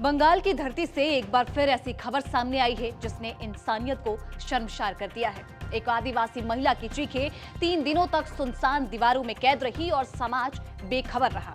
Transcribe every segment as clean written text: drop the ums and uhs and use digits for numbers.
बंगाल की धरती से एक बार फिर ऐसी खबर सामने आई है जिसने इंसानियत को शर्मसार कर दिया है। एक आदिवासी महिला की चीखें 3 दिनों तक सुनसान दीवारों में कैद रही और समाज बेखबर रहा।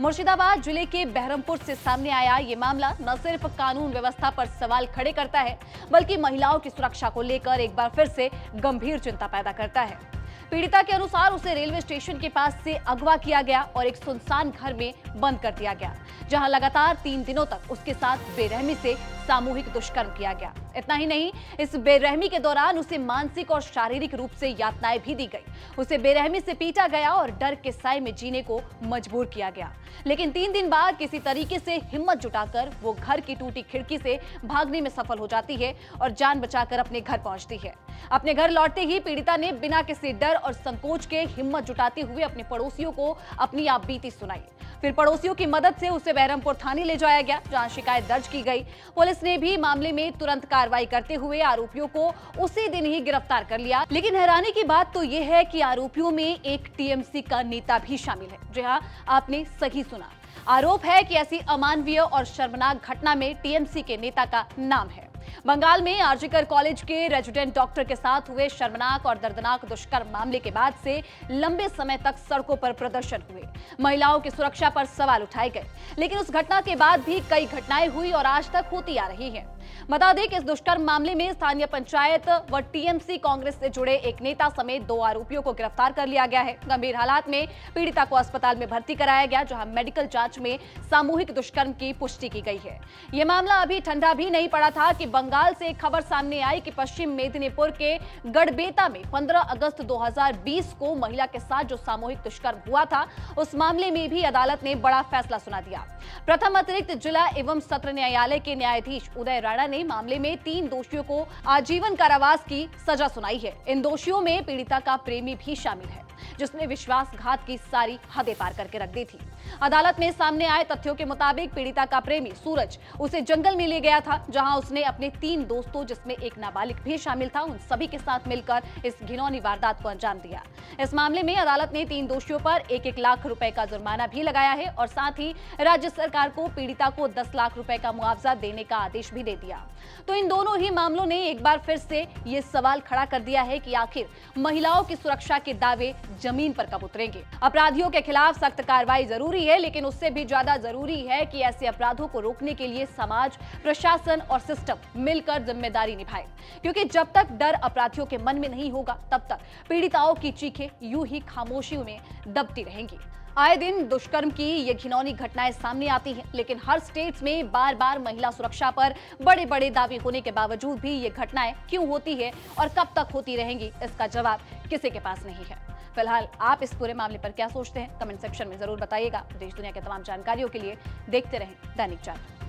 मुर्शिदाबाद जिले के बहरमपुर से सामने आया ये मामला न सिर्फ कानून व्यवस्था पर सवाल खड़े करता है, बल्कि महिलाओं की सुरक्षा को लेकर एक बार फिर से गंभीर चिंता पैदा करता है। पीड़िता के अनुसार उसे रेलवे स्टेशन के पास से अगवा किया गया और एक सुनसान घर में बंद कर दिया गया, जहां लगातार 3 दिनों तक उसके साथ बेरहमी से सामूहिक दुष्कर्म किया गया। इतना ही नहीं, इस बेरहमी के दौरान उसे मानसिक और शारीरिक रूप से यातनाएं भी दी गई। उसे बेरहमी से पीटा गया और डर के साए में जीने को मजबूर किया गया। लेकिन 3 दिन बाद किसी तरीके से हिम्मत जुटाकर वो घर की टूटी खिड़की से भागने में सफल हो जाती है और जान बचाकर अपने घर पहुंचती है। अपने घर लौटते ही पीड़िता ने बिना किसी डर और संकोच के हिम्मत जुटाते हुए अपने पड़ोसियों को अपनी आप बीती सुनाई। फिर पड़ोसियों की मदद से उसे बहरमपुर थाने ले जाया गया, जहां शिकायत दर्ज की गई। पुलिस ने भी मामले में तुरंत कार्रवाई करते हुए आरोपियों को उसी दिन ही गिरफ्तार कर लिया। लेकिन हैरानी की बात तो यह है कि आरोपियों में एक टीएमसी का नेता भी शामिल है। जी हां, आपने सही सुना। आरोप है कि ऐसी अमानवीय और शर्मनाक घटना में टीएमसी के नेता का नाम है। बंगाल में आरजीकर कॉलेज के रेजिडेंट डॉक्टर के साथ हुए शर्मनाक और दर्दनाक दुष्कर्म मामले के बाद से लंबे समय तक सड़कों पर प्रदर्शन हुए, महिलाओं की सुरक्षा पर सवाल उठाए गए। लेकिन उस घटना के बाद भी कई घटनाएं हुई और आज तक होती आ रही हैं। बता दें कि इस दुष्कर्म मामले में स्थानीय पंचायत व टीएमसी कांग्रेस से जुड़े एक नेता समेत 2 आरोपियों को गिरफ्तार कर लिया गया है। गंभीर हालात में पीड़िता को अस्पताल में भर्ती कराया गया, जहां मेडिकल जांच में सामूहिक दुष्कर्म की पुष्टि की गई है। यह मामला अभी ठंडा भी नहीं पड़ा था कि बंगाल से एक खबर सामने आई कि पश्चिम मेदिनीपुर के गढ़बेता में 15 अगस्त 2020 को महिला के साथ जो सामूहिक दुष्कर्म हुआ था, उस मामले में भी अदालत ने बड़ा फैसला सुना दिया। प्रथम अतिरिक्त जिला एवं सत्र न्यायालय के न्यायाधीश उदय राणा ने मामले में 3 दोषियों को आजीवन कारावास की सजा सुनाई है। इन दोषियों में पीड़िता का प्रेमी भी शामिल है, जिसने विश्वासघात की सारी हदें पार करके रख दी थी। अदालत में सामने आए तथ्यों के मुताबिक पीड़िता का प्रेमी सूरज उसे जंगल में ले गया था, जहां उसने अपने 3 दोस्तों, जिसमें एक नाबालिग भी शामिल था, उन सभी के साथ मिलकर इस घिनौनी वारदात को अंजाम दिया। इस मामले में अदालत ने 3 दोषियों पर 1-1 लाख रुपए का जुर्माना भी लगाया है और साथ ही राज्य सरकार को पीड़िता को 10 लाख रुपए का मुआवजा देने का आदेश भी दे दिया। तो इन दोनों ही मामलों ने एक बार फिर से ये सवाल खड़ा कर दिया है कि आखिर महिलाओं की सुरक्षा के दावे जमीन पर कब उतरेंगे। अपराधियों के खिलाफ सख्त कार्रवाई जरूरी है, लेकिन उससे भी ज्यादा जरूरी है कि ऐसे अपराधों को रोकने के लिए समाज, प्रशासन और सिस्टम मिलकर जिम्मेदारी निभाए, क्योंकि जब तक डर अपराधियों के मन में नहीं होगा, तब तक पीड़िताओं की चीखें यूं ही खामोशी में दबती रहेंगी। आए दिन दुष्कर्म की ये घिनौनी घटनाएं सामने आती हैं, लेकिन हर स्टेट्स में बार-बार महिला सुरक्षा पर बड़े-बड़े दावे होने के बावजूद भी ये घटनाएं क्यों होती है और कब तक होती रहेंगी, इसका जवाब किसी के पास नहीं है। फिलहाल आप इस पूरे मामले पर क्या सोचते हैं, कमेंट सेक्शन में जरूर बताइएगा। देश दुनिया के तमाम जानकारियों के लिए देखते रहें दैनिक जागरण।